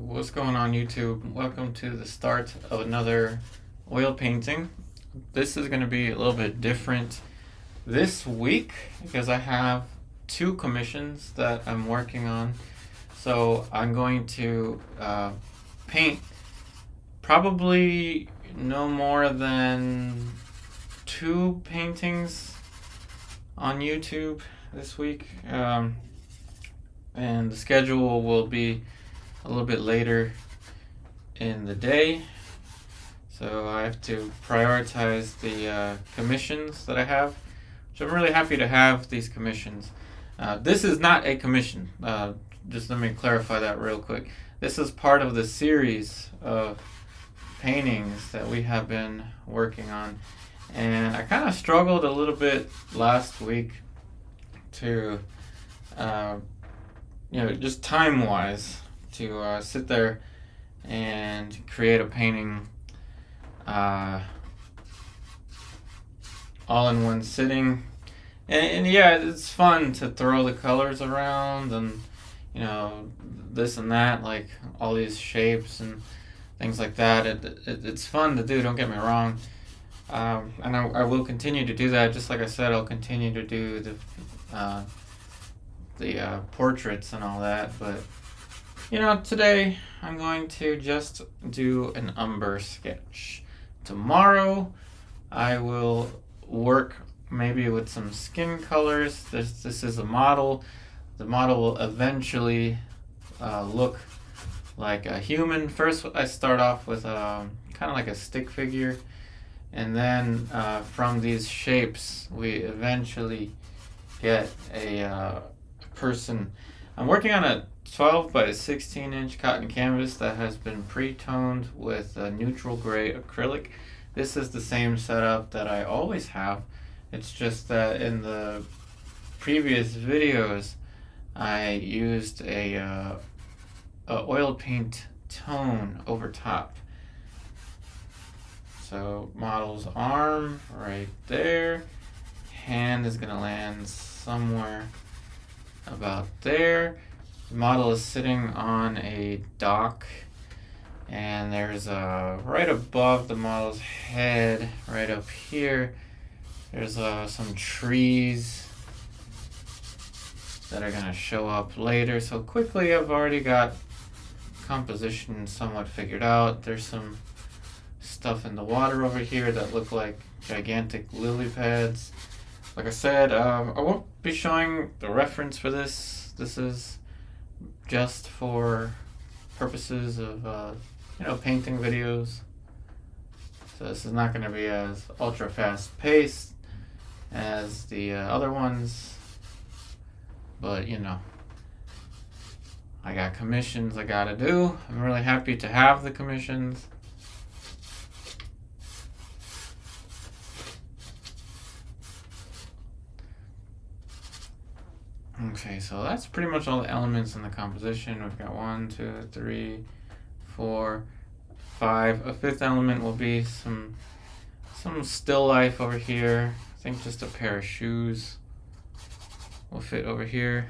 What's going on, YouTube? Welcome to the start of another oil painting. This is going to be a little bit different this week because I have two commissions that I'm working on. So I'm going to paint probably no more than two paintings on YouTube this week. And the schedule will be a little bit later in the day, so I have to prioritize the commissions that I have, which I'm really happy to have these commissions. This is not a commission, just let me clarify that real quick. This is part of the series of paintings that we have been working on, and I kind of struggled a little bit last week to just time-wise, to sit there and create a painting all in one sitting. And yeah, it's fun to throw the colors around and, this and that, like all these shapes and things like that. It's fun to do, don't get me wrong. And I will continue to do that. Just like I said, I'll continue to do the portraits and all that, but today I'm going to just do an Umber sketch. Tomorrow I will work maybe with some skin colors. This is a model. The model will eventually look like a human. First I start off with kind of like a stick figure, and then from these shapes we eventually get a person. I'm working on a 12 by 16 inch cotton canvas that has been pre-toned with a neutral gray acrylic. This is the same setup that I always have. It's just that in the previous videos I used a oil paint tone over top. So model's arm right there, hand is gonna land somewhere about there. The model is sitting on a dock, and there's right above the model's head, right up here, there's some trees that are gonna show up later. So quickly, I've already got composition somewhat figured out. There's some stuff in the water over here that look like gigantic lily pads. Like I said, I won't be showing the reference for this. This is just for purposes of, painting videos. So this is not going to be as ultra fast paced as the other ones. But, I got commissions I got to do. I'm really happy to have the commissions. Okay, so that's pretty much all the elements in the composition. We've got 1, 2, 3, 4, 5. A fifth element will be some still life over here. I think just a pair of shoes will fit over here.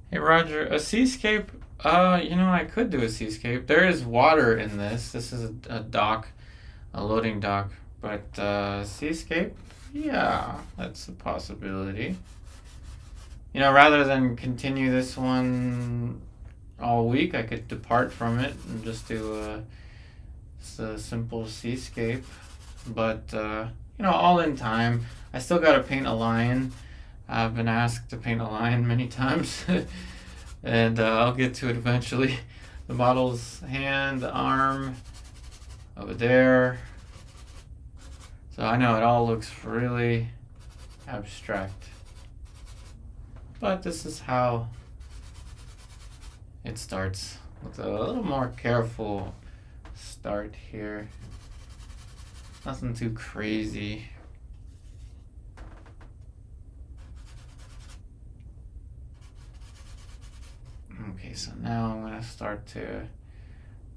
Hey Roger, a seascape? I could do a seascape. There is water in this. This is a dock, a loading dock. But seascape? Yeah, that's a possibility. Rather than continue this one all week, I could depart from it and just do a simple seascape. But, all in time. I still got to paint a lion. I've been asked to paint a lion many times. And I'll get to it eventually. The model's hand, arm, over there. So I know it all looks really abstract. But this is how it starts, with a little more careful start here. Nothing too crazy. Okay, so now I'm going to start to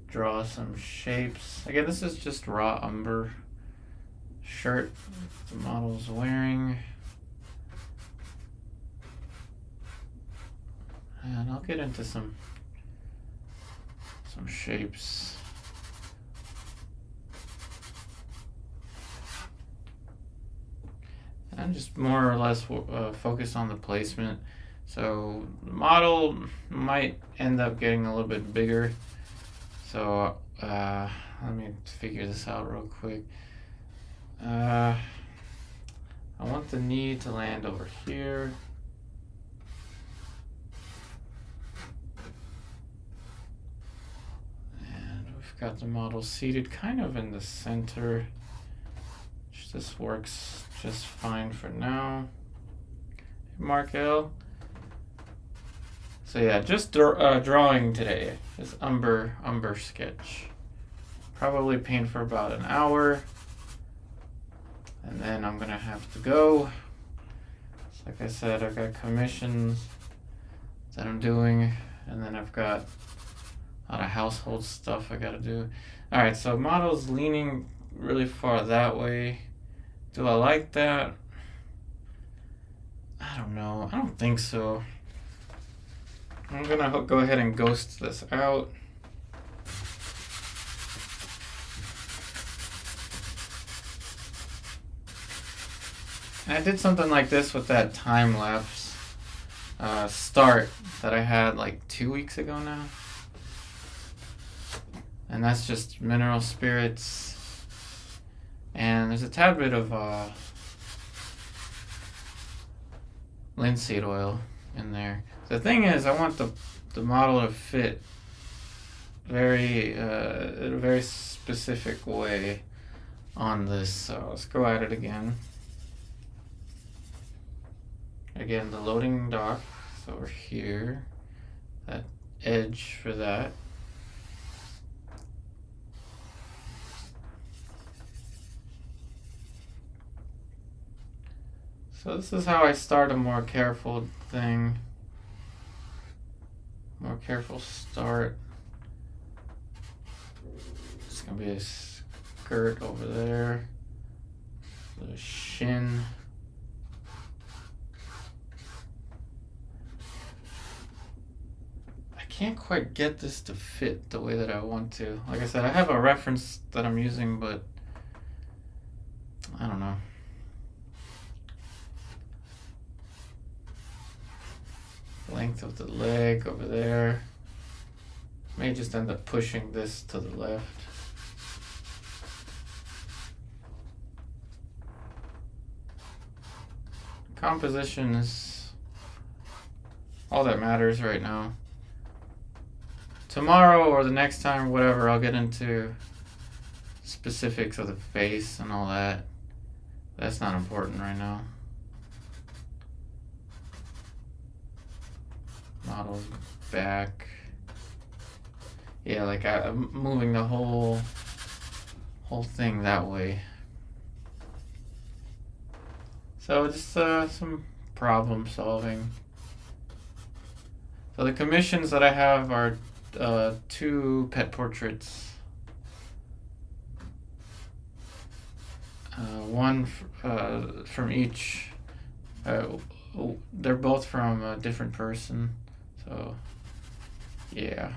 draw some shapes. Again, this is just raw umber shirt the model's wearing. And I'll get into some some shapes. And just more or less focus on the placement. So the model might end up getting a little bit bigger. So let me figure this out real quick. I want the knee to land over here. And we've got the model seated kind of in the center. This works just fine for now. Mark L. So yeah, just drawing today. This Umber sketch. Probably paint for about an hour. And then I'm gonna have to go. So like I said, I've got commissions that I'm doing, and then I've got a lot of household stuff I gotta do. Alright, so model's leaning really far that way. Do I like that? I don't know. I don't think so. I'm gonna go ahead and ghost this out. And I did something like this with that time lapse start that I had like 2 weeks ago now. And that's just mineral spirits. And there's a tad bit of linseed oil in there. The thing is, I want the model to fit in a very specific way on this. So let's go at it again. Again, the loading dock is over here. That edge for that. So this is how I start a more careful thing. More careful start. It's gonna be a skirt over there. The shin. I can't quite get this to fit the way that I want to. Like I said, I have a reference that I'm using, but I don't know. Length of the leg over there. May just end up pushing this to the left. Composition is all that matters right now. Tomorrow or the next time, whatever, I'll get into specifics of the face and all that. That's not important right now. Model's back. Yeah, like I'm moving the whole thing that way. So just some problem solving. So the commissions that I have are 2 pet portraits. One from each. They're both from a different person. So, yeah.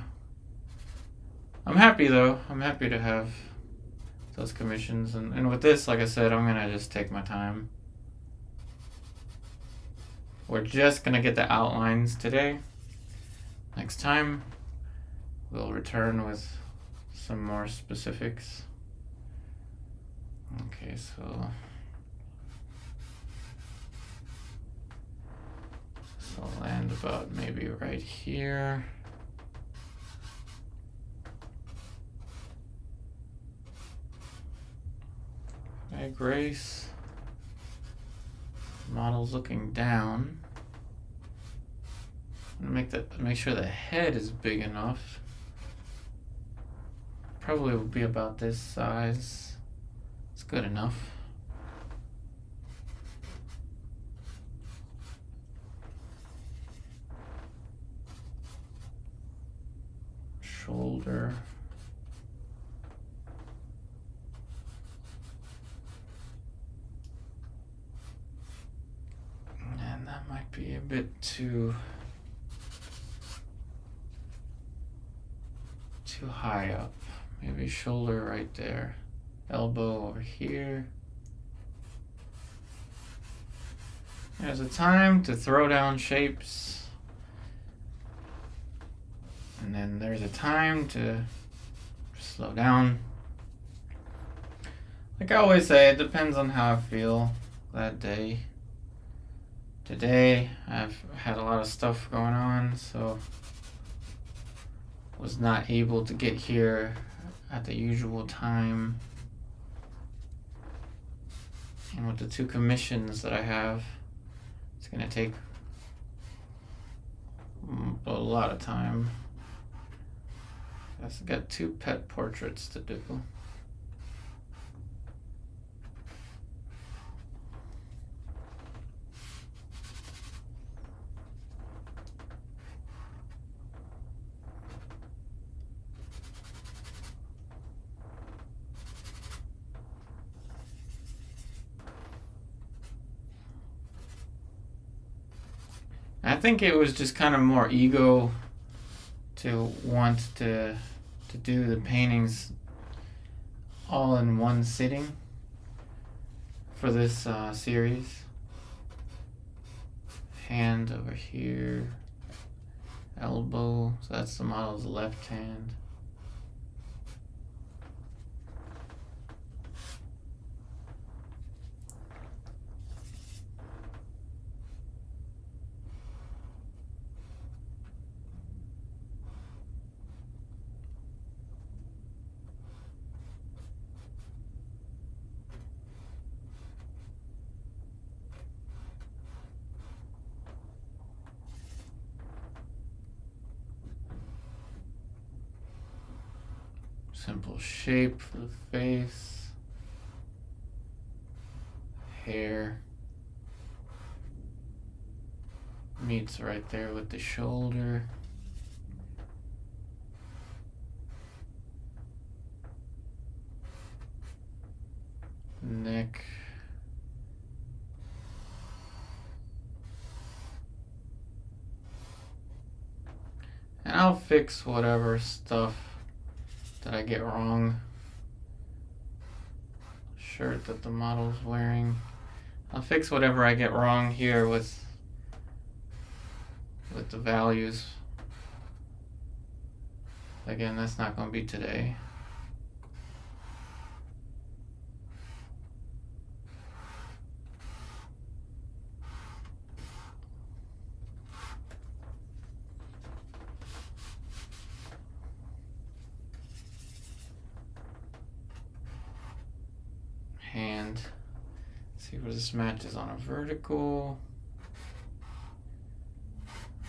I'm happy though. I'm happy to have those commissions. And with this, like I said, I'm going to just take my time. We're just going to get the outlines today. Next time, we'll return with some more specifics. Okay, so I'll land about maybe right here. Okay, Grace. Model's looking down. Make sure the head is big enough. Probably will be about this size. It's good enough. Shoulder. And that might be a bit too too high up. Maybe shoulder right there. Elbow over here. There's a time to throw down shapes. And then there's a time to slow down. Like I always say, it depends on how I feel that day. Today, I've had a lot of stuff going on, so was not able to get here at the usual time. And with the 2 commissions that I have, it's gonna take a lot of time. I've got 2 pet portraits to do. I think it was just kind of more ego to want to do the paintings all in one sitting for this series. Hand over here, elbow, so that's the model's left hand. Simple shape for the face, hair meets right there with the shoulder. Neck. And I'll fix whatever stuff that I get wrong. Shirt that the model's wearing. I'll fix whatever I get wrong here with the values. Again, that's not going to be today. Hand. See where this matches on a vertical.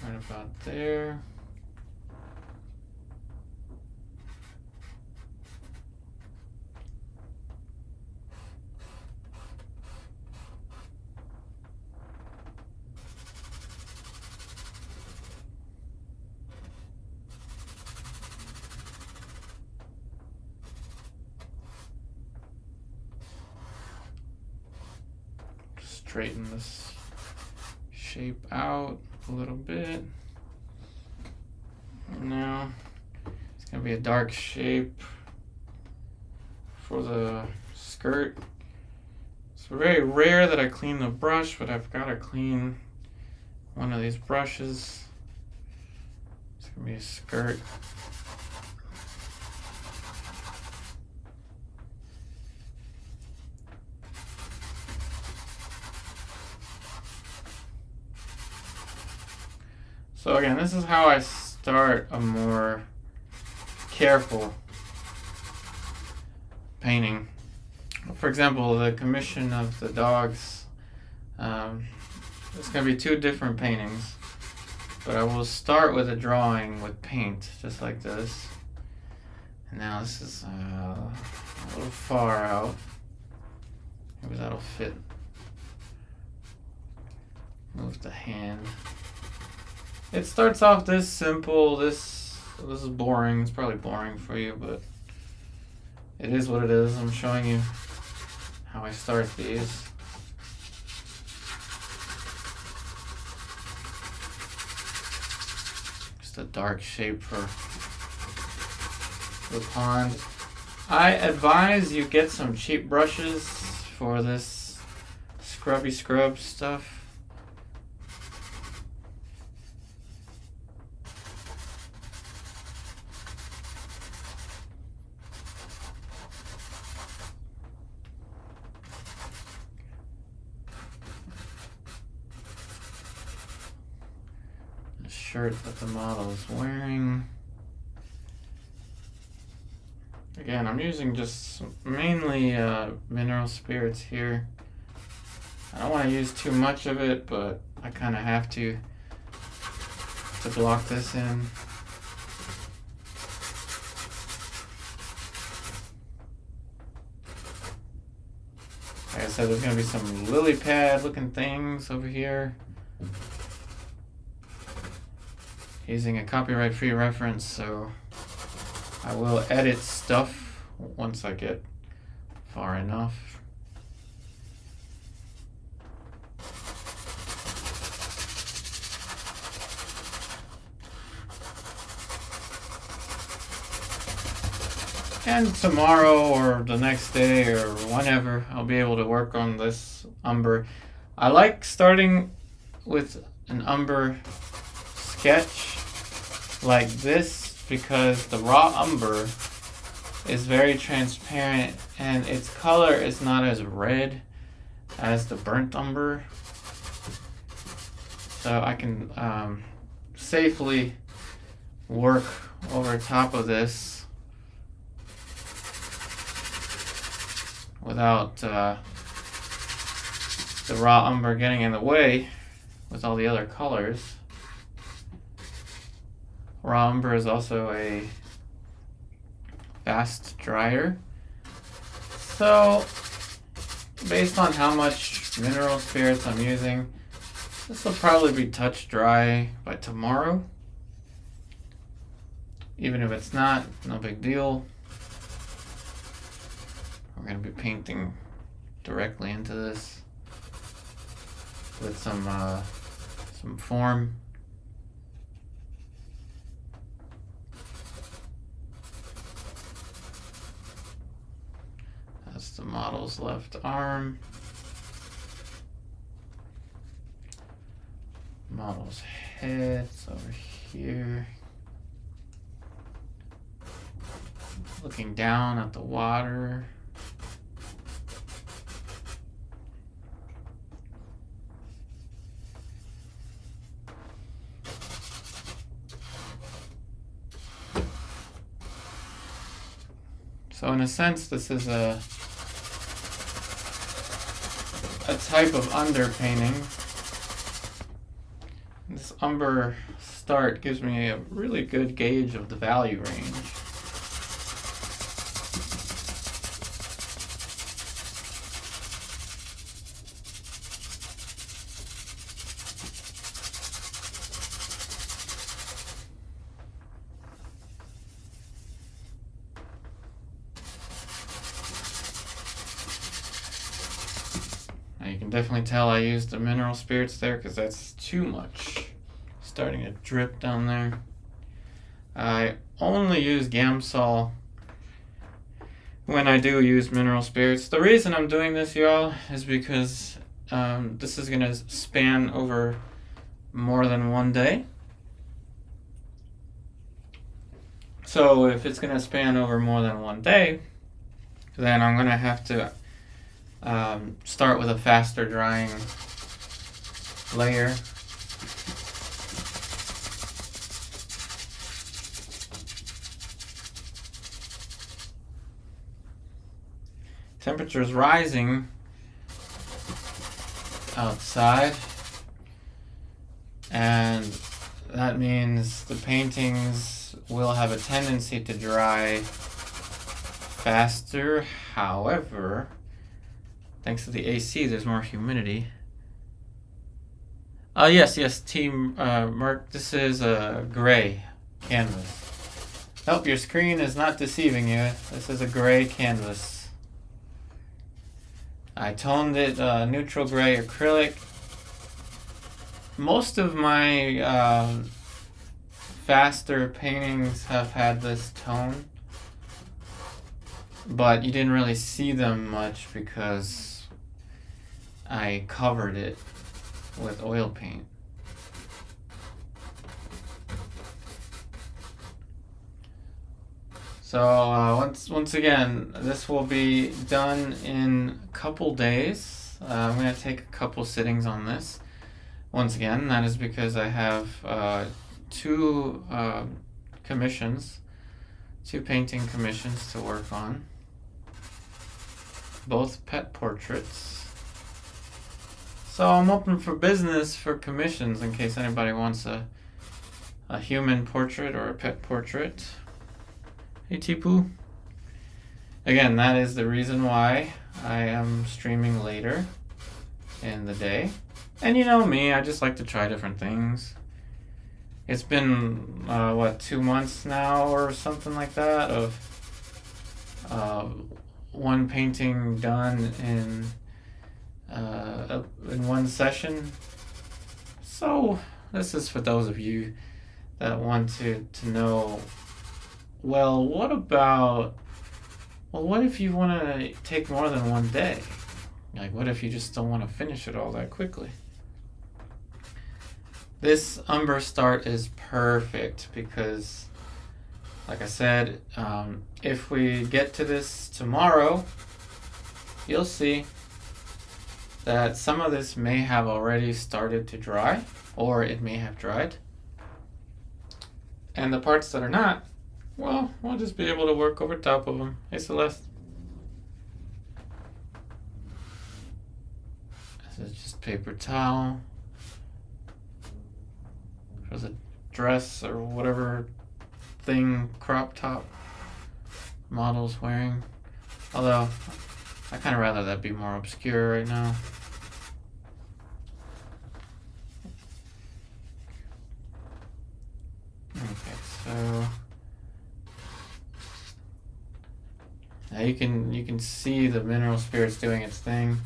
Right about there. Straighten this shape out a little bit. Now it's gonna be a dark shape for the skirt. It's very rare that I clean the brush, but I've got to clean one of these brushes. It's gonna be a skirt. So again, this is how I start a more careful painting. For example, the commission of the dogs, it's going to be 2 different paintings, but I will start with a drawing with paint, just like this. And now this is a little far out. Maybe that'll fit. Move the hand. It starts off this simple. This is boring. It's probably boring for you, but it is what it is. I'm showing you how I start these. Just a dark shape for the pond. I advise you get some cheap brushes for this scrubby scrub stuff. The shirt that the model is wearing. Again, I'm using just mainly mineral spirits here. I don't want to use too much of it, but I kind of have to block this in. Like I said, there's going to be some lily pad looking things over here. Using a copyright-free reference, so I will edit stuff once I get far enough. And tomorrow or the next day or whenever, I'll be able to work on this umber. I like starting with an umber sketch like this because the raw umber is very transparent and its color is not as red as the burnt umber, so I can safely work over top of this without the raw umber getting in the way with all the other colors. Raw umber is also a fast dryer. So, based on how much mineral spirits I'm using, this will probably be touch dry by tomorrow. Even if it's not, no big deal. We're going to be painting directly into this with some form. That's the model's left arm. Model's head's over here. Looking down at the water. So in a sense, this is a type of underpainting. This umber start gives me a really good gauge of the value range. You can definitely tell I used the mineral spirits there because that's too much. Starting to drip down there. I only use Gamsol when I do use mineral spirits. The reason I'm doing this, y'all, is because this is going to span over more than one day. So if it's going to span over more than one day, then I'm going to have to start with a faster drying layer. Temperature is rising outside, and that means the paintings will have a tendency to dry faster. However, thanks to the AC, there's more humidity. Yes, Team Merc, this is a gray canvas. Nope, your screen is not deceiving you. This is a gray canvas. I toned it neutral gray acrylic. Most of my faster paintings have had this tone. but you didn't really see them much because I covered it with oil paint. So once again, this will be done in a couple days. I'm going to take a couple sittings on this. Once again, that is because I have two commissions, two painting commissions to work on. Both pet portraits. So I'm open for business for commissions in case anybody wants a human portrait or a pet portrait. Hey Tipu. Again, that is the reason why I am streaming later in the day. And you know me, I just like to try different things. It's been, 2 months now or something like that of one painting done in one session. So this is for those of you that want to know, well, what if you want to take more than one day? Like, what if you just don't want to finish it all that quickly? This Umber start is perfect because, like I said, if we get to this tomorrow, you'll see that some of this may have already started to dry, or it may have dried. And the parts that are not, well, we'll just be able to work over top of them. Hey, Celeste. This is just paper towel for the dress or whatever thing crop top model's wearing. Although, I kind of rather that be more obscure right now. Okay, so now you can see the mineral spirits doing its thing.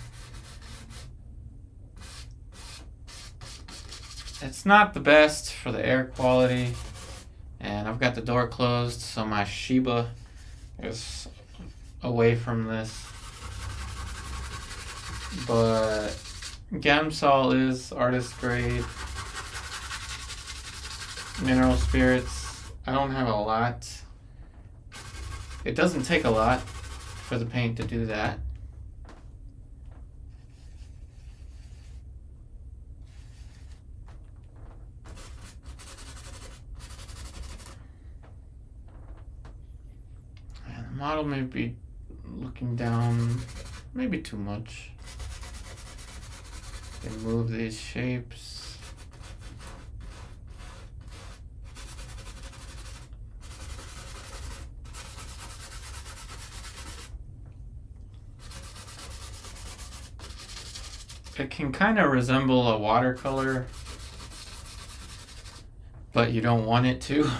It's not the best for the air quality, and I've got the door closed so my Shiba is away from this. But Gamsol is artist grade. Mineral spirits, I don't have a lot. It doesn't take a lot for the paint to do that. And the model may be looking down maybe too much. Can move these shapes. It can kind of resemble a watercolor, but you don't want it to.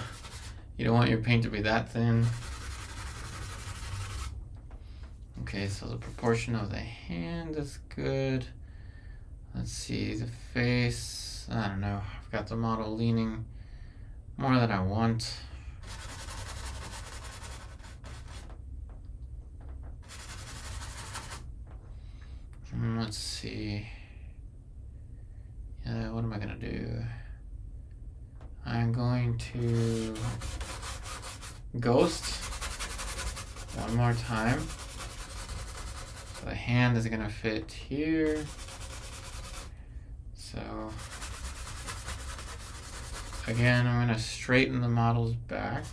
You don't want your paint to be that thin. Okay, so the proportion of the hand is good. Let's see, the face, I don't know. I've got the model leaning more than I want. Let's see. What am I gonna do? I'm going to ghost one more time. So the hand is gonna fit here. So again, I'm gonna straighten the model's back.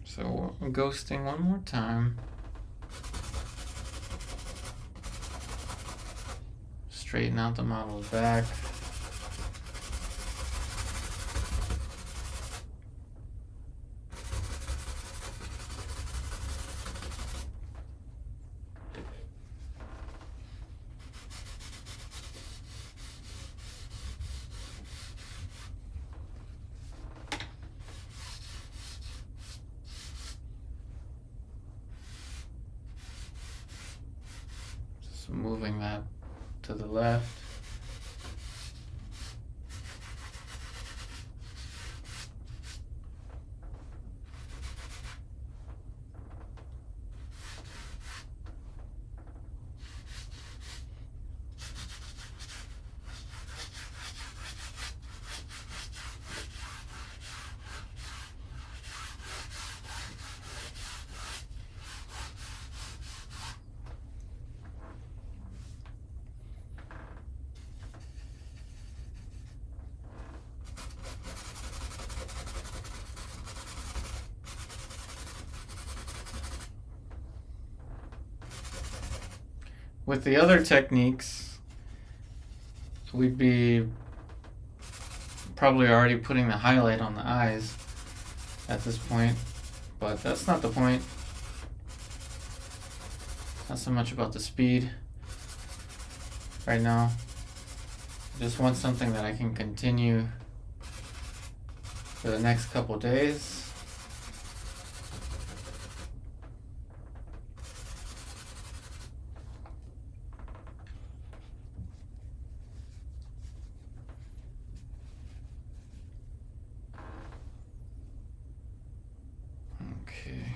So I'm ghosting one more time. Straighten out the model's back. Moving that to the left. with the other techniques, we'd be probably already putting the highlight on the eyes at this point, but that's not the point. Not so much about the speed right now. I just want something that I can continue for the next couple days. Okay.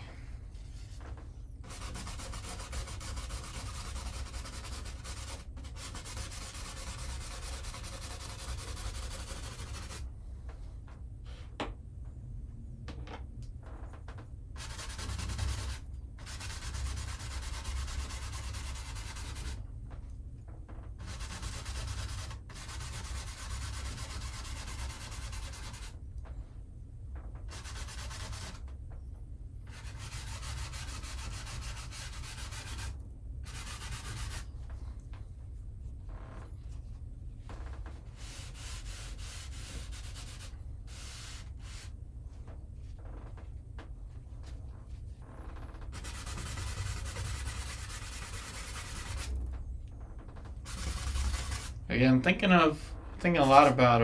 Again, thinking a lot about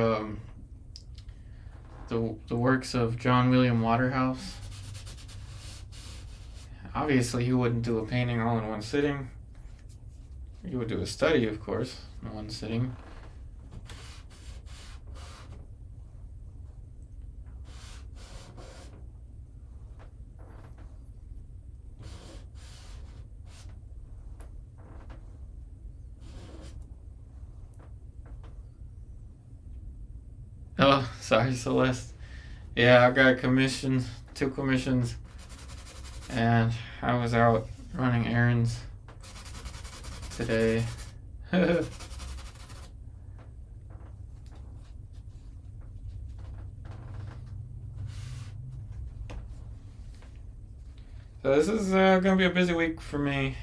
the works of John William Waterhouse. Obviously, he wouldn't do a painting all in one sitting. He would do a study, of course, in one sitting. Oh, sorry, Celeste. Yeah, I got commissioned, 2 commissions, and I was out running errands today. So this is gonna be a busy week for me.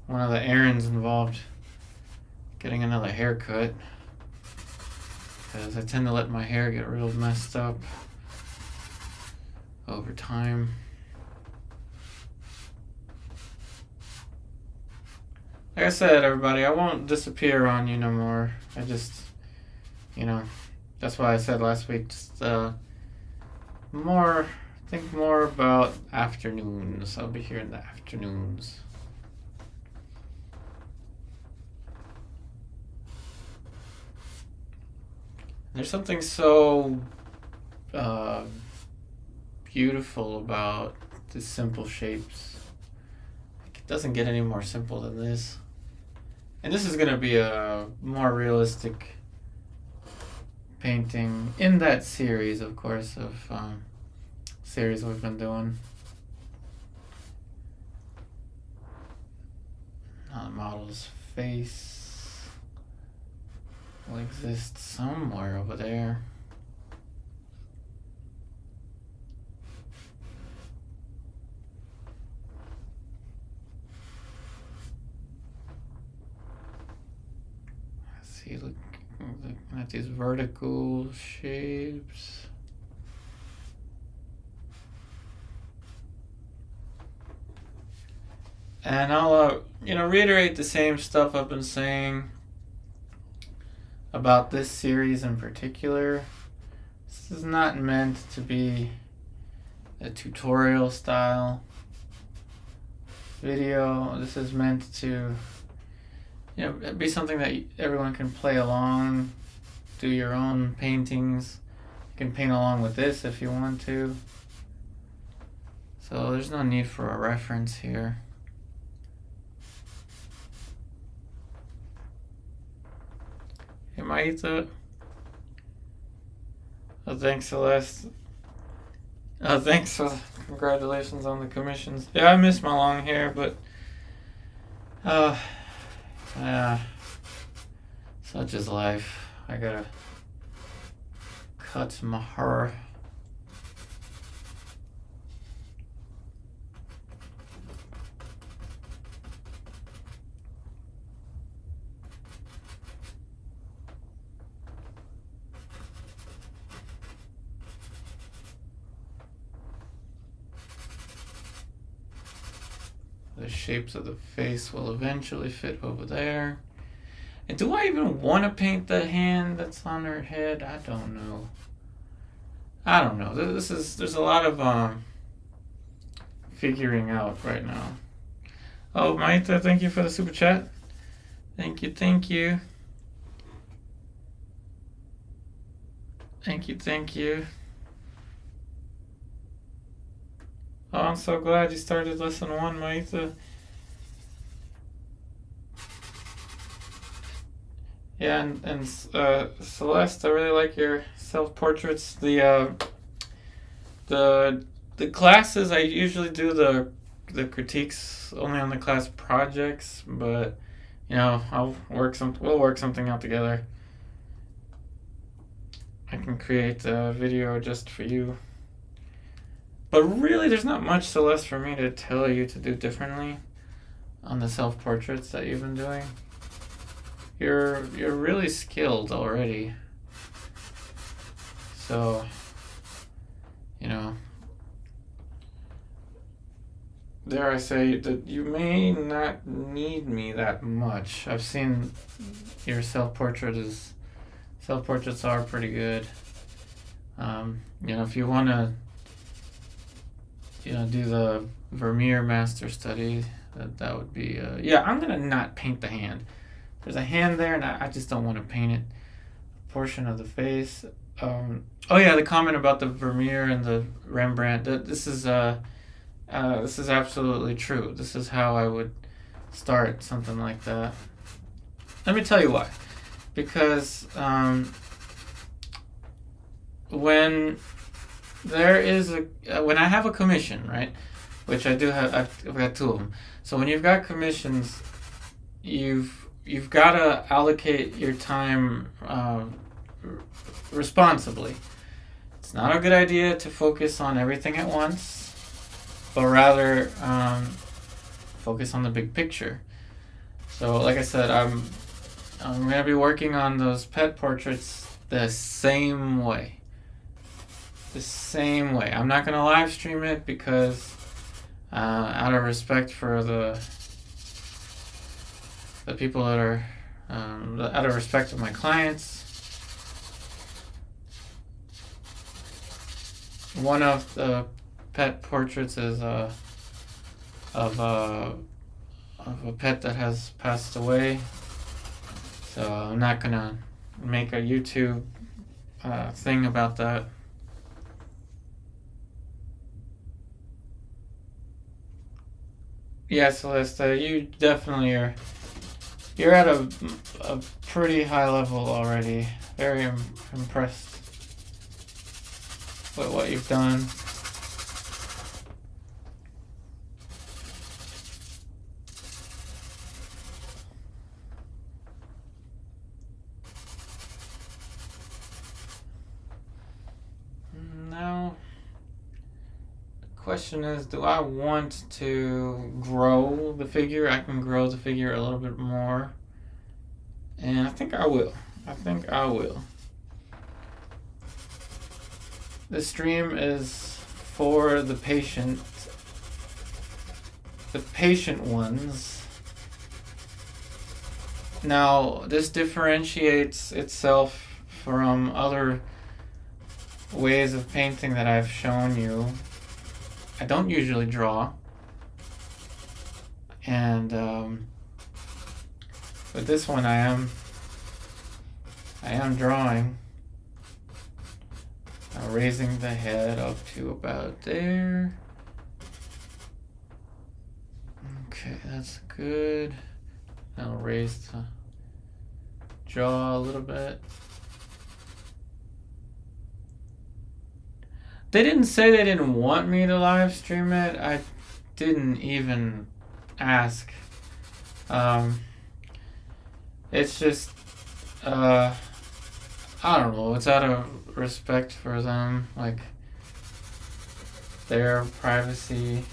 One of the errands involved getting another haircut, because I tend to let my hair get real messed up over time. Like I said, everybody, I won't disappear on you no more. I just, that's why I said last week, just think more about afternoons. I'll be here in the afternoons. There's something so beautiful about the simple shapes. It doesn't get any more simple than this. And this is going to be a more realistic painting in that series, of course, of series we've been doing. The model's face will exist somewhere over there. See, looking at these vertical shapes. And I'll, reiterate the same stuff I've been saying about this series in particular. This is not meant to be a tutorial style video. This is meant to be something that everyone can play along, do your own paintings. You can paint along with this if you want to. So there's no need for a reference here. Hey, Maita. Oh, thanks, Celeste. Oh, thanks for congratulations on the commissions. Yeah, I miss my long hair, but such is life. I gotta cut my hair. The shapes of the face will eventually fit over there. And do I even want to paint the hand that's on her head? I don't know. There's a lot of figuring out right now. Oh, Maita, thank you for the super chat. Thank you. Thank you. Oh, I'm so glad you started lesson 1, Maita. Yeah, and Celeste, I really like your self-portraits. The classes, I usually do the critiques only on the class projects, but we'll work something out together. I can create a video just for you. But really, there's not much, Celeste, for me to tell you to do differently on the self-portraits that you've been doing. You're really skilled already. So, dare I say that you may not need me that much. I've seen your self-portraits are pretty good. If you want to do the Vermeer master study, that would be I'm gonna not paint the hand. There's a hand there and I just don't want to paint it. Portion of the face. The comment about the Vermeer and the Rembrandt, this is absolutely true. This is how I would start something like that. Let me tell you why. Because when I have a commission, right, which I do have, I've got 2 of them. So when you've got commissions, you've got to allocate your time responsibly. It's not a good idea to focus on everything at once, but rather focus on the big picture. So like I said, I'm going to be working on those pet portraits the same way. I'm not going to live stream it because out of respect for the people that are out of respect of my clients. One of the pet portraits is of a pet that has passed away, so I'm not gonna make a YouTube thing about that. Yeah, Celeste, you definitely are. You're at a pretty high level already. Very impressed with what you've done. Now, the question is, do I want to grow the figure? I can grow the figure a little bit more. And I think I will. The stream is for the patient ones. Now, this differentiates itself from other ways of painting that I've shown you. I don't usually draw. And with this one I am drawing. Raising the head up to about there. Okay, that's good. I'll raise the jaw a little bit. They didn't say they didn't want me to live stream it. I didn't even ask. It's just I don't know, it's out of respect for them, like their privacy.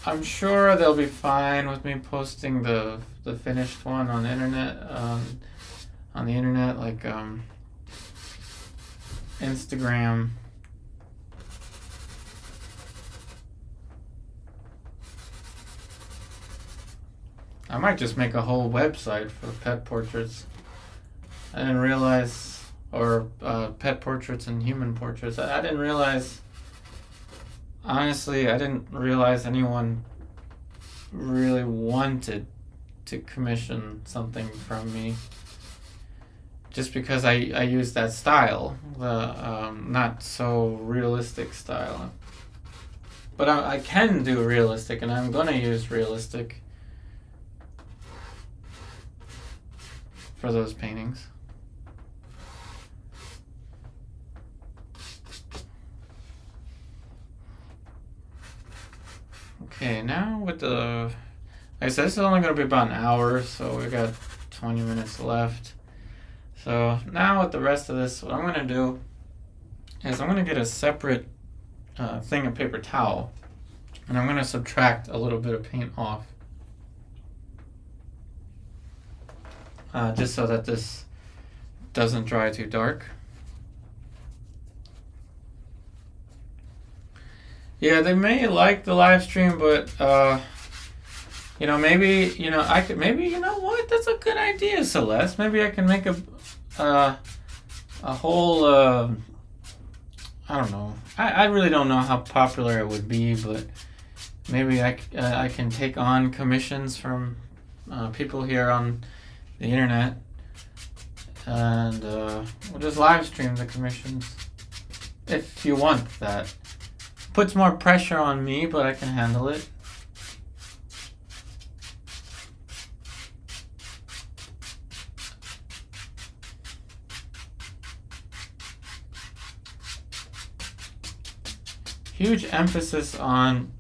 I'm sure they'll be fine with me posting the finished one on the internet, like Instagram. I might just make a whole website for pet portraits. I didn't realize, or pet portraits and human portraits. I didn't realize. Honestly, I didn't realize anyone really wanted to commission something from me. Just because I use that style, the not so realistic style. But I can do realistic, and I'm gonna use realistic for those paintings. Okay, now with the, like I said, this is only going to be about an hour, so we got 20 minutes left. So now with the rest of this, what I'm going to do is I'm going to get a separate thing of paper towel, and I'm going to subtract a little bit of paint off, just so that this doesn't dry too dark. Yeah, they may like the live stream, but you know, maybe, you know, I could, maybe, you know what, that's a good idea, Celeste. Maybe I can make a whole I don't know. I really don't know how popular it would be, but maybe I can take on commissions from people here on the internet, and we'll just live stream the commissions if you want that. Puts more pressure on me, but I can handle it. Huge emphasis on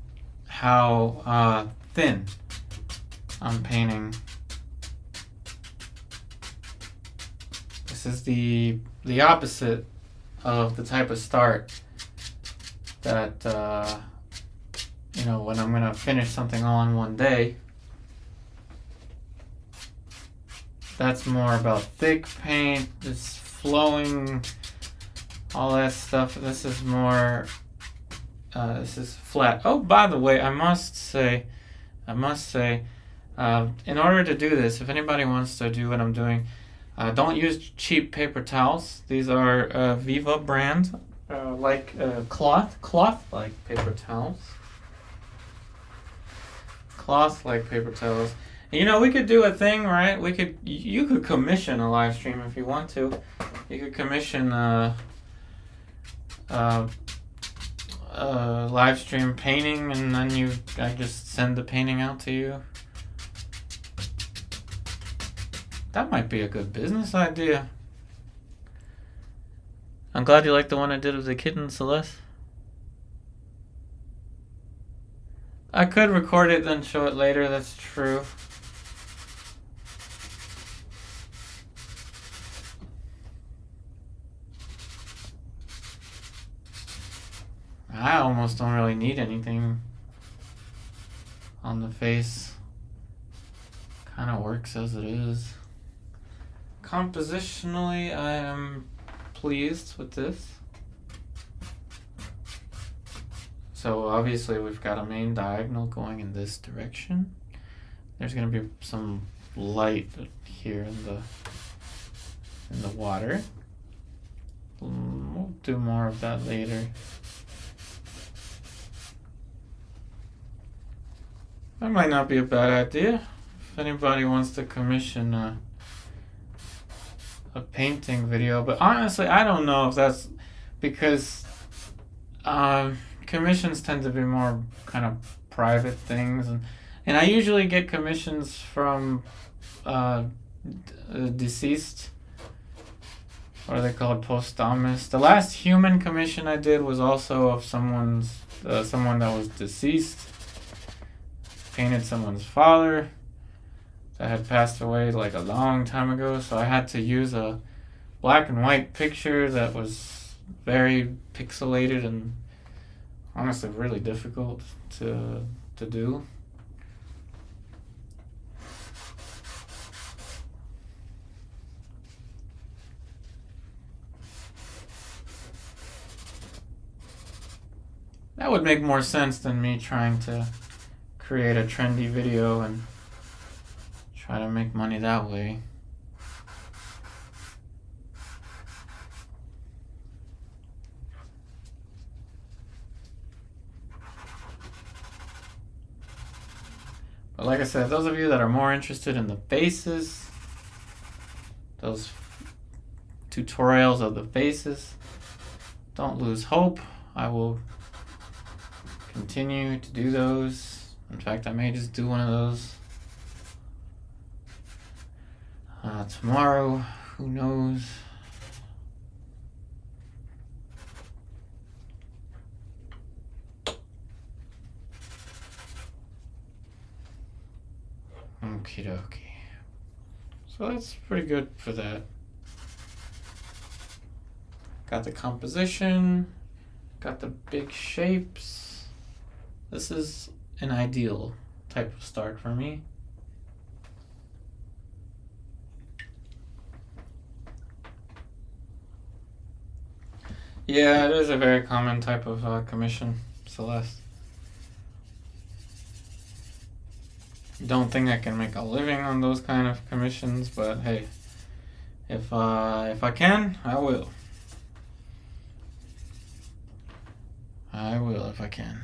how thin I'm painting. This is the opposite of the type of start that you know, when I'm gonna finish something all in one day. That's more about thick paint, just flowing, all that stuff. This is more this is flat. Oh, by the way, I must say, in order to do this, if anybody wants to do what I'm doing, don't use cheap paper towels. These are Viva brand. Cloth like paper towels. Cloth like paper towels. And, you know, we could do a thing, right? You could commission a live stream if you want to. You could commission live stream painting, and then I just send the painting out to you. That might be a good business idea. I'm glad you liked the one I did of the kitten, Celeste. I could record it then show it later, that's true. I almost don't really need anything on the face. Kind of works as it is. Compositionally, I am pleased with this. So obviously we've got a main diagonal going in this direction. There's going to be some light here in the water. We'll do more of that later. That might not be a bad idea. If anybody wants to commission a painting video, but honestly, I don't know if that's because commissions tend to be more kind of private things, and I usually get commissions from deceased. What are they called? Posthumous. The last human commission I did was also of someone that was deceased. Painted someone's father. that had passed away like a long time ago, so I had to use a black and white picture that was very pixelated and honestly really difficult to do. That would make more sense than me trying to create a trendy video and try to make money that way. But like I said, those of you that are more interested in the faces, those tutorials of the faces, don't lose hope. I will continue to do those. In fact, I may just do one of those tomorrow. Who knows? Okie dokie. So that's pretty good for that. Got the composition, got the big shapes. This is an ideal type of start for me. Yeah, it is a very common type of commission, Celeste. Don't think I can make a living on those kind of commissions, but hey, if I can, I will. I will if I can.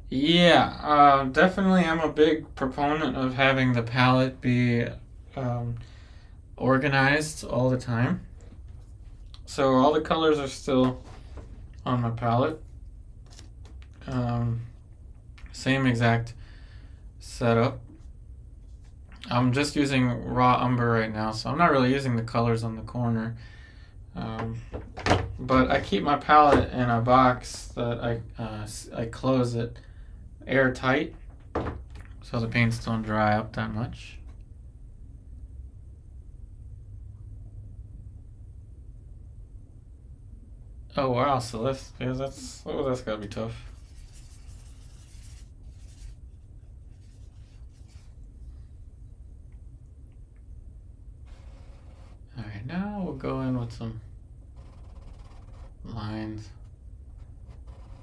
Yeah, definitely I'm a big proponent of having the palette be organized all the time. So all the colors are still on my palette. Same exact setup. I'm just using raw umber right now, so I'm not really using the colors on the corner. But I keep my palette in a box that I close it airtight so the paints don't dry up that much. Oh wow, so that's gotta be tough. Alright, now we'll go in with some lines.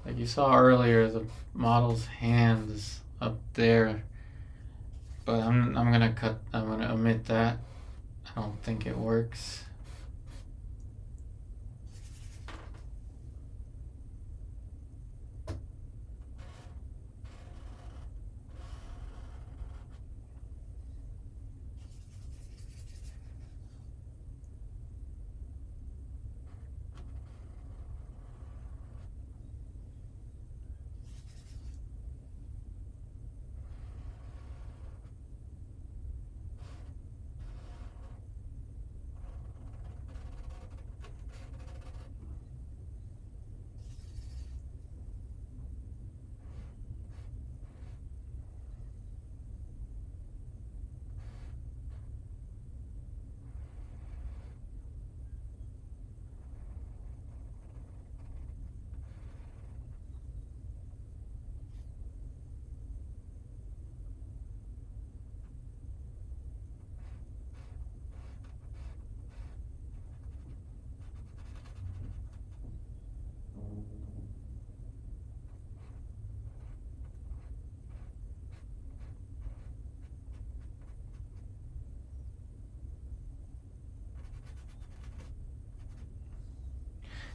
Like you saw earlier, the model's hand is up there, but I'm gonna omit that. I don't think it works.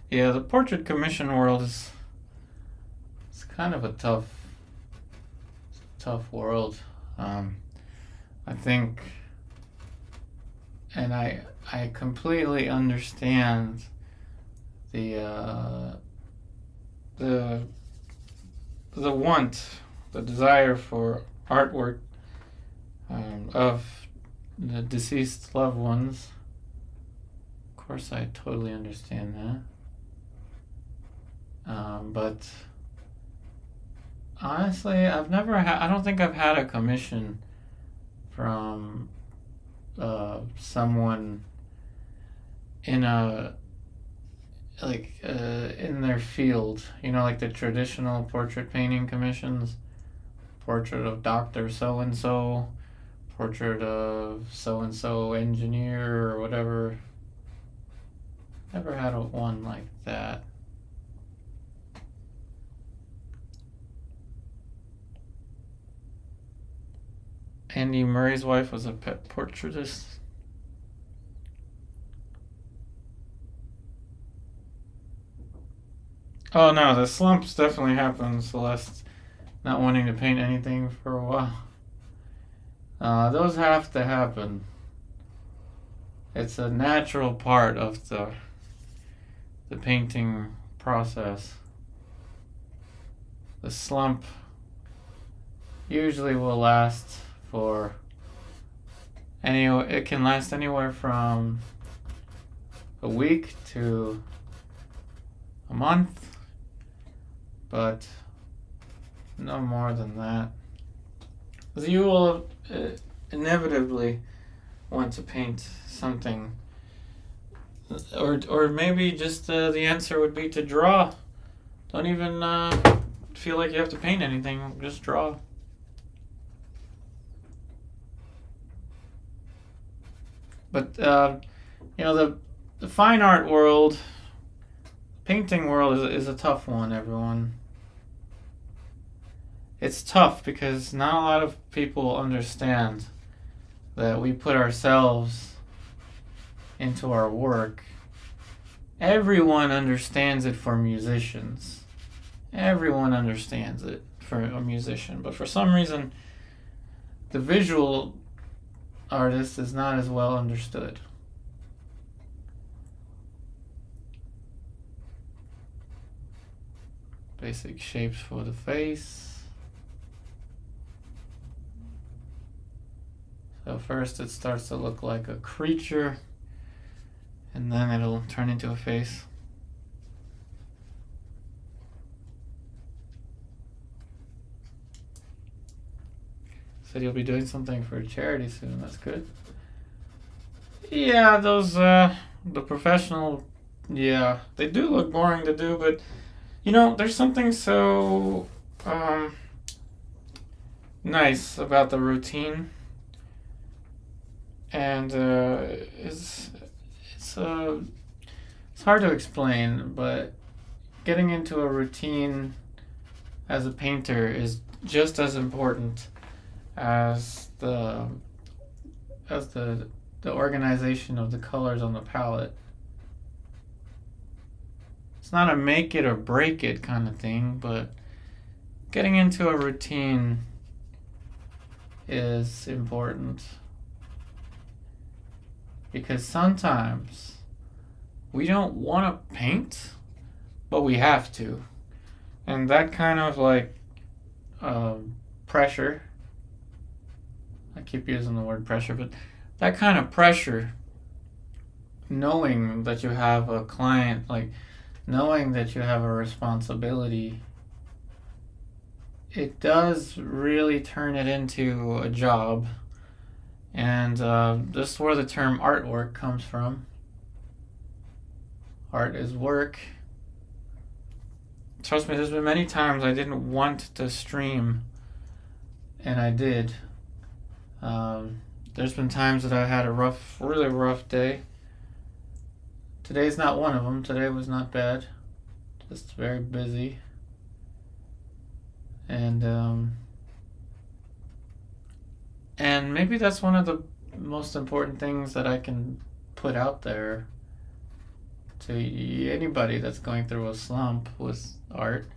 Yeah, the portrait commission world is it's kind of a tough world. I think, and I completely understand the want, the desire for artwork of the deceased loved ones. Of course, I totally understand that. But Honestly, I don't think I've had a commission from someone in a in their field. Like the traditional portrait painting commissions, portrait of Dr. So and so, portrait of so and so engineer or whatever. Never had one like that. Andy Murray's wife was a pet portraitist. Oh no, the slumps definitely happen. Celeste not wanting to paint anything for a while. Those have to happen. It's a natural part of the painting process. The slump usually will last for it can last anywhere from a week to a month, but no more than that. Because you will inevitably want to paint something, or maybe just the answer would be to draw. Don't even feel like you have to paint anything, just draw. But the fine art world, painting world is a tough one, everyone. It's tough because not a lot of people understand that we put ourselves into our work. Everyone understands it for musicians. Everyone understands it for a musician. But for some reason, the visual artist is not as well understood. Basic shapes for the face. So first it starts to look like a creature, and then it'll turn into a face. Said you'll be doing something for a charity soon. That's good. Yeah, those the professional, yeah, they do look boring to do, but there's something so nice about the routine. And it's hard to explain, but getting into a routine as a painter is just as important as the organization of the colors on the palette. It's not a make it or break it kind of thing, but getting into a routine is important. Because sometimes we don't want to paint, but we have to. And that kind of pressure, I keep using the word pressure, but that kind of pressure, knowing that you have a client, knowing that you have a responsibility, it does really turn it into a job. And this is where the term artwork comes from. Art is work. Trust me, there's been many times I didn't want to stream, and I did. There's been times that I had a really rough day. Today's not one of them. Today was not bad. Just very busy. And maybe that's one of the most important things that I can put out there to anybody that's going through a slump with art.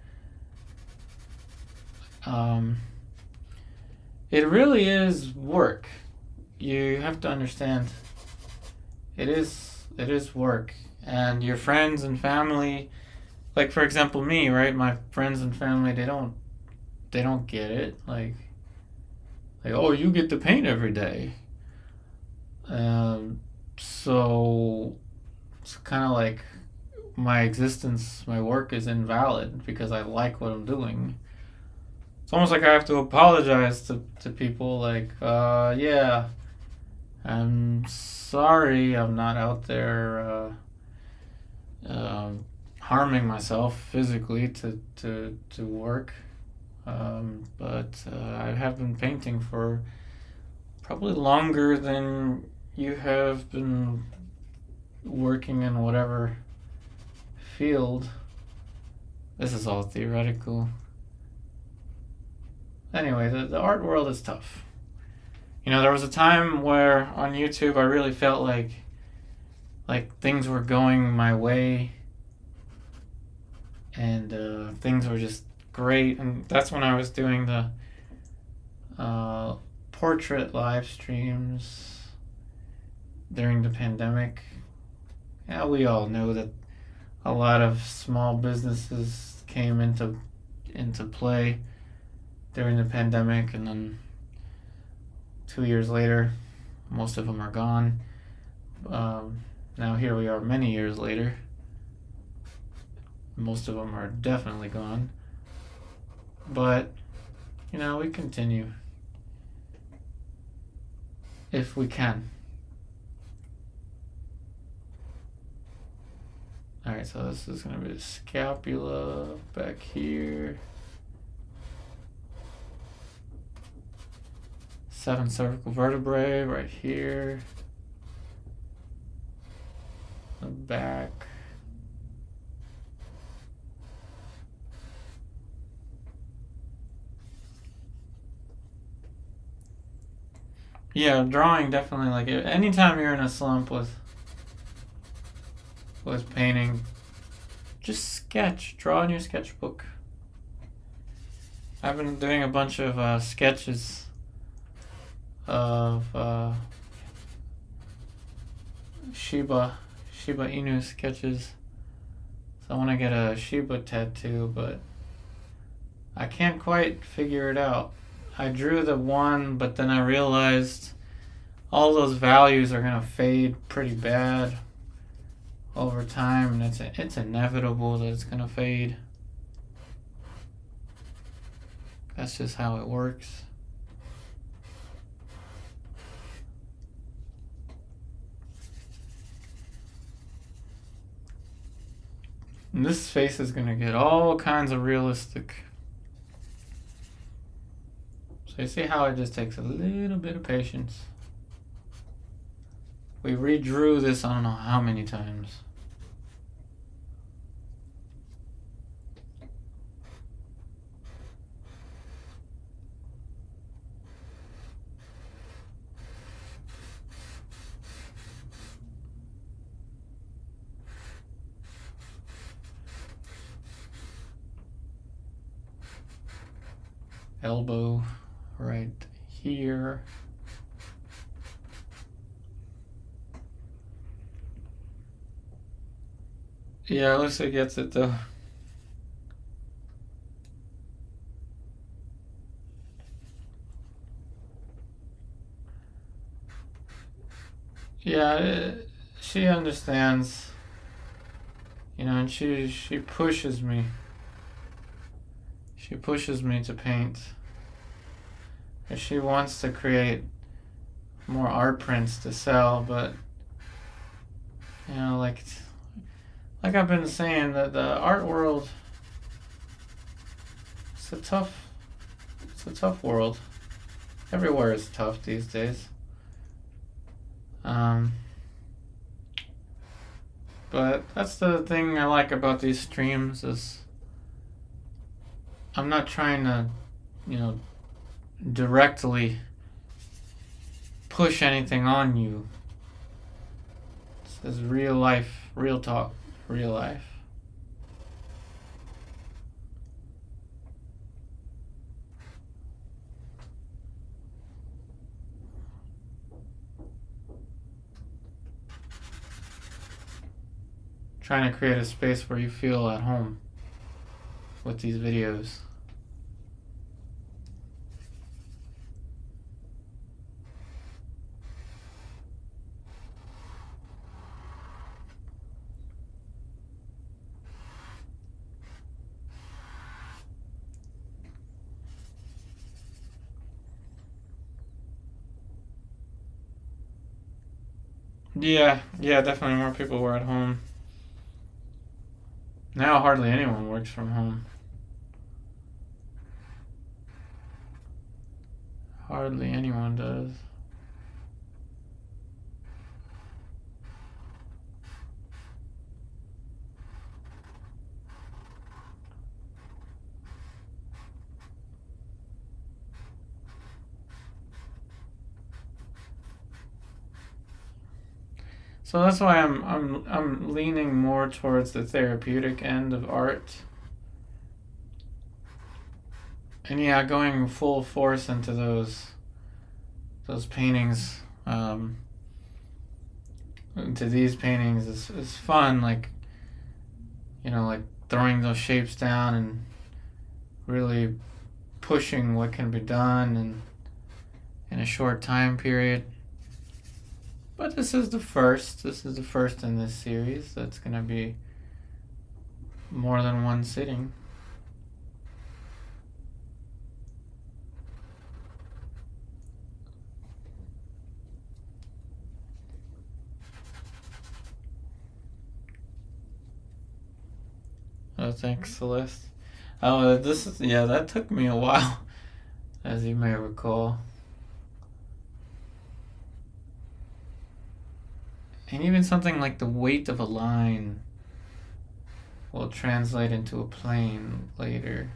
It really is work. You have to understand it is work. And your friends and family, like for example me, right? My friends and family, they don't get it. Like, oh, you get to paint every day. So it's kind of like my existence, my work is invalid because I like what I'm doing. it's almost like I have to apologize to people like, yeah, I'm sorry I'm not out there harming myself physically to work. But I have been painting for probably longer than you have been working in whatever field. This is all theoretical. Anyway, the art world is tough. You know, there was a time where on YouTube I really felt like things were going my way and things were just great, and that's when I was doing the portrait live streams during the pandemic. Yeah, we all know that a lot of small businesses came into play during the pandemic, and then 2 years later, most of them are gone. Now here we are many years later. Most of them are definitely gone. But, you know, we continue. If we can. Alright, so this is going to be the scapula back here. 7 cervical vertebrae right here. The back. Yeah, drawing definitely, like, anytime you're in a slump with painting, just sketch, draw in your sketchbook. I've been doing a bunch of sketches of Shiba Inu sketches. So I want to get a Shiba tattoo, but I can't quite figure it out. I drew the one, but then I realized all those values are going to fade pretty bad over time, and it's inevitable that it's going to fade. That's just how it works. And this face is going to get all kinds of realistic. So you see how it just takes a little bit of patience. We redrew this I don't know how many times. Elbow right here. Yeah, at least it gets it though. Yeah, she understands. You know, and she pushes me. She pushes me to paint. And she wants to create more art prints to sell, but you know, like I've been saying, that the art world, it's a tough world. Everywhere is tough these days. But that's the thing I like about these streams is I'm not trying to, you know, directly push anything on you. This is real life, real talk, real life. Trying to create a space where you feel at home with these videos. Yeah, yeah, definitely more people were at home. Now hardly anyone works from home. Hardly anyone does. So that's why I'm leaning more towards the therapeutic end of art. And yeah, going full force into those paintings, into these paintings is fun. Like, like throwing those shapes down and really pushing what can be done in a short time period. But this is the first. This is the first in this series. That's gonna be more than one sitting. Oh, thanks, Celeste. Oh, that took me a while, as you may recall. And even something like the weight of a line will translate into a plane later.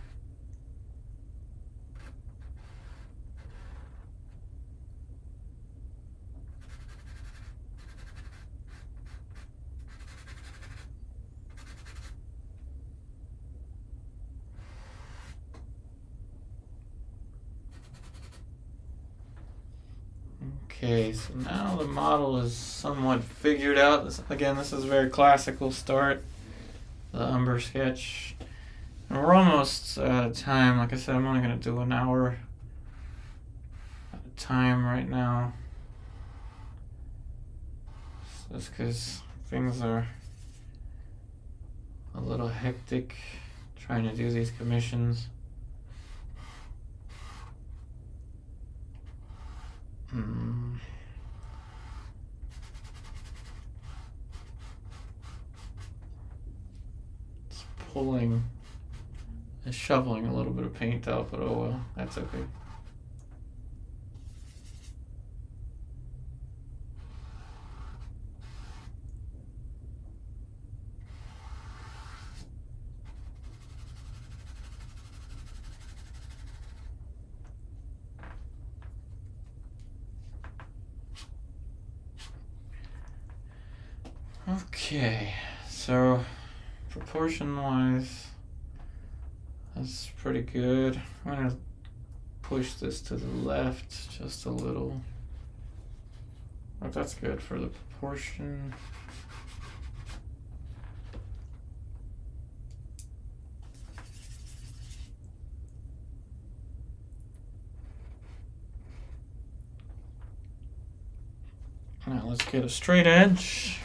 Okay, so now the model is somewhat figured out. This is a very classical start. The Umber sketch. And we're almost out of time. Like I said, I'm only going to do an hour at a time right now. Just because things are a little hectic trying to do these commissions. It's shoveling a little bit of paint out, but oh well, that's okay. Okay, so proportion-wise, that's pretty good. I'm gonna push this to the left just a little. But that's good for the proportion. Now let's get a straight edge.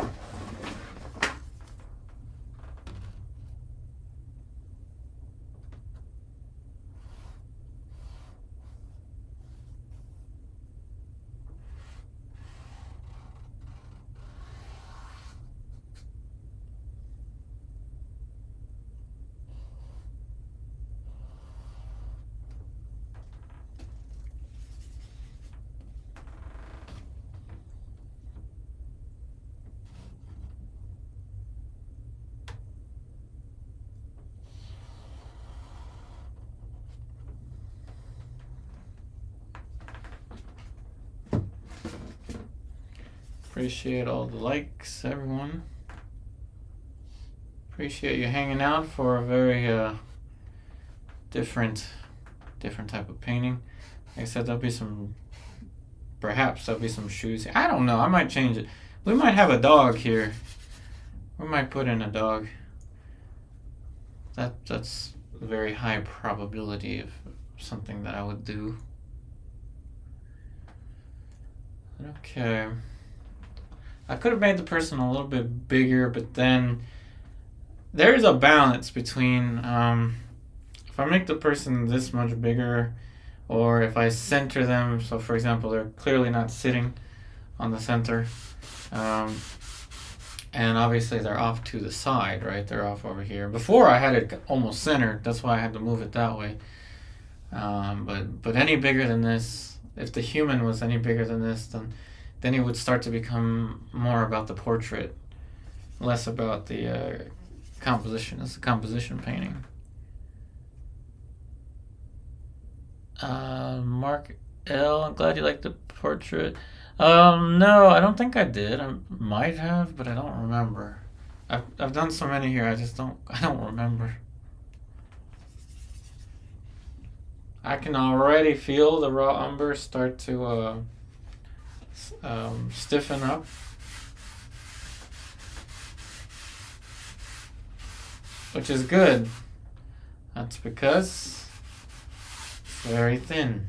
Appreciate all the likes, everyone. Appreciate you hanging out for a very different type of painting. Like I said, perhaps there'll be some shoes. I don't know. I might change it. We might have a dog here. We might put in a dog. That's a very high probability of something that I would do. Okay. I could have made the person a little bit bigger, but then there's a balance between if I make the person this much bigger, or if I center them. So, for example, they're clearly not sitting on the center. And obviously they're off to the side, right? They're off over here. Before I had it almost centered. That's why I had to move it that way. But any bigger than this, if the human was any bigger than this, then it would start to become more about the portrait, less about the composition. It's a composition painting. Mark L, I'm glad you liked the portrait. No, I don't think I did. I might have, but I don't remember. I've done so many here. I don't remember. I can already feel the raw umber start to stiffen up. Which is good. That's because it's very thin.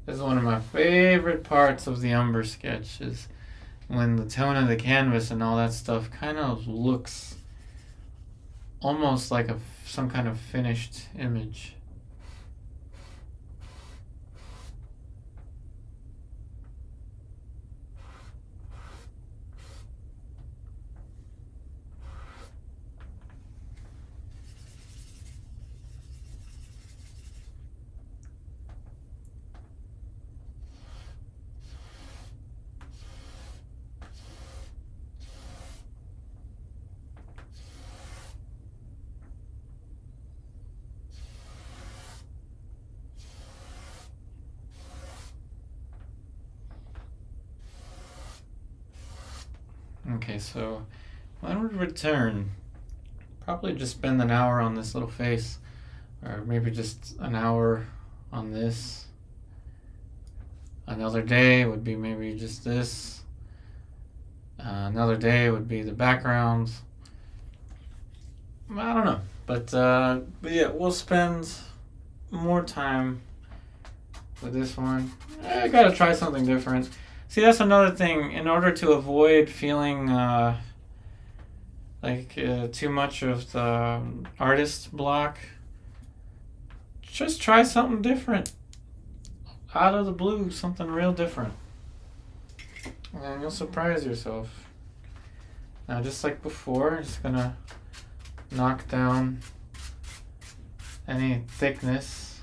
This is one of my favorite parts of the umber sketch, is when the tone of the canvas and all that stuff kind of looks almost like some kind of finished image. Okay, so when I would return, probably just spend an hour on this little face, or maybe just an hour on this. Another day would be maybe just this. Another day would be the background. I don't know, but yeah, we'll spend more time with this one. I gotta try something different. See, that's another thing. In order to avoid feeling too much of the artist block, just try something different. Out of the blue, something real different. And you'll surprise yourself. Now, just like before, just gonna knock down any thickness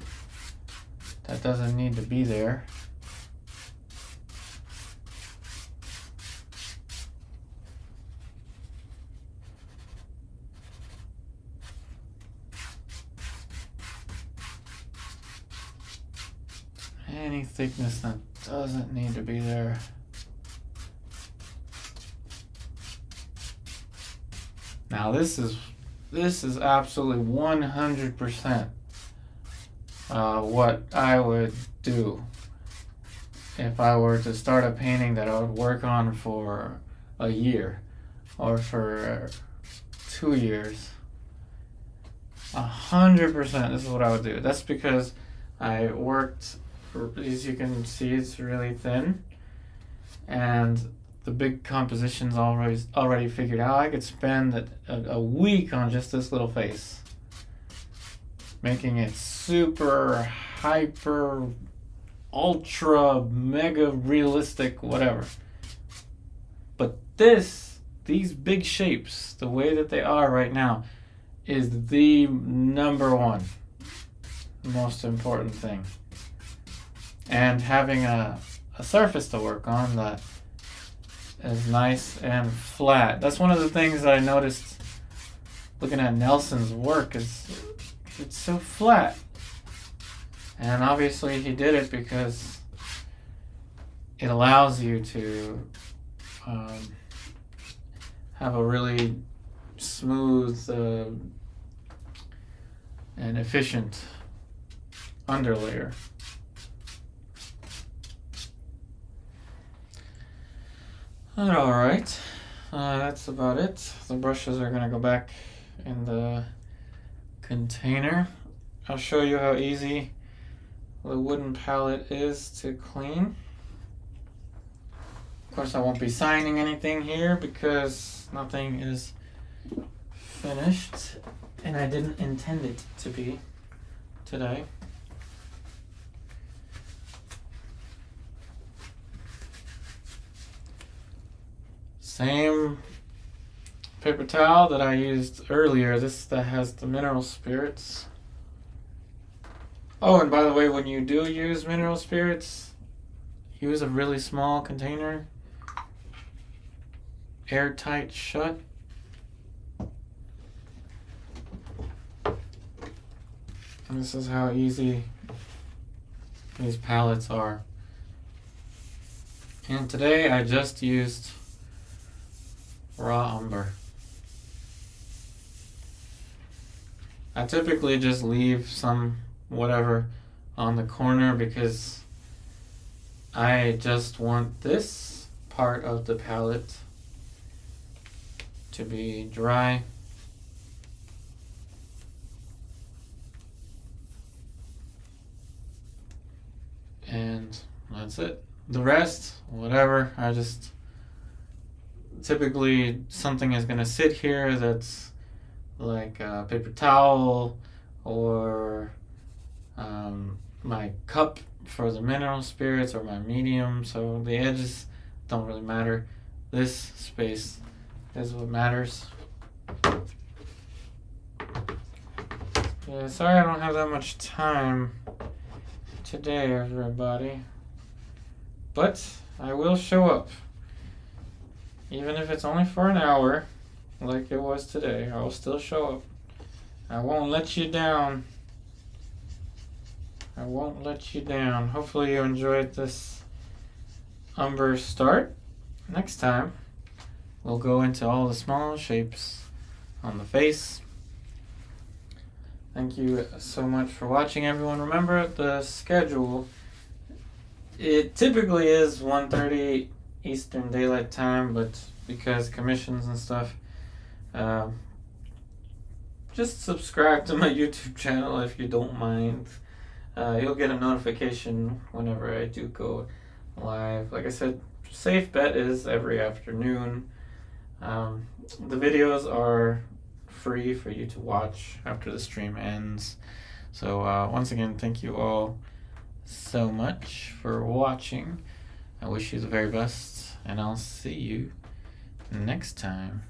that doesn't need to be there. Any thickness that doesn't need to be there. Now this is absolutely 100% what I would do if I were to start a painting that I would work on for a year or for 2 years. 100%, this is what I would do. That's because I worked, as you can see, it's really thin, and the big composition's already figured out. I could spend a week on just this little face, making it super, hyper, ultra, mega realistic, whatever. But these big shapes, the way that they are right now, is the number one most important thing. And having a surface to work on that is nice and flat. That's one of the things that I noticed looking at Nelson's work, is it's so flat. And obviously he did it because it allows you to have a really smooth and efficient underlayer. Alright, that's about it. The brushes are going to go back in the container. I'll show you how easy the wooden palette is to clean. Of course, I won't be signing anything here because nothing is finished, and I didn't intend it to be today. Same paper towel that I used earlier, this that has the mineral spirits. Oh, and by the way, when you do use mineral spirits, use a really small container, airtight shut. And this is how easy these palettes are. And today I just used raw umber. I typically just leave some whatever on the corner because I just want this part of the palette to be dry. And that's it. The rest, whatever, I just typically something is going to sit here that's like a paper towel or my cup for the mineral spirits or my medium, so the edges don't really matter. This space is what matters. Yeah, sorry I don't have that much time today, everybody, but I will show up. Even if it's only for an hour, like it was today, I will still show up. I won't let you down. I won't let you down. Hopefully you enjoyed this umber start. Next time, we'll go into all the small shapes on the face. Thank you so much for watching, everyone. Remember the schedule. It typically is 1:30 Eastern Daylight Time, but because commissions and stuff, just subscribe to my YouTube channel if you don't mind. You'll get a notification whenever I do go live. Like I said, safe bet is every afternoon. The videos are free for you to watch after the stream ends. So once again, thank you all so much for watching. I wish you the very best, and I'll see you next time.